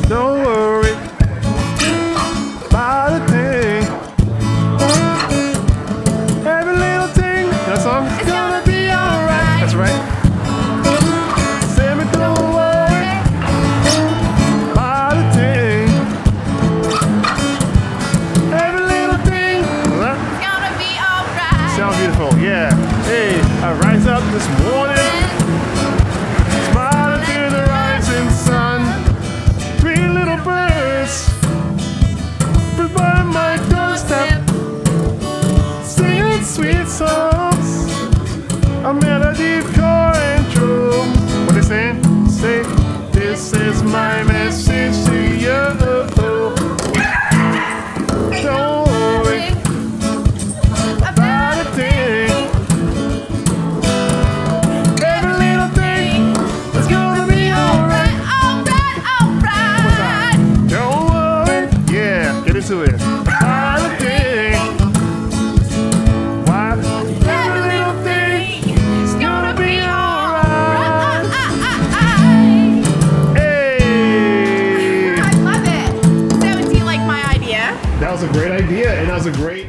Don't worry about a thing. Every little thing. That song? It's gonna be alright. That's right. Say me don't worry about a thing. Every little thing. It's gonna be alright. Sounds beautiful. Yeah. Hey, I rise up this morning. Smiling to the rising sun. Three little birds flew by my doorstep, singing sweet songs, a melody pure and true. What they saying? Say, this is my message to you. Don't worry about a thing. Every little thing is gonna be alright. Alright. Don't worry. Yeah, get into it. About a thing. Why? Every little thing is gonna be alright. Hey! I love it. So, do you like my idea? That was a great idea, and that was a great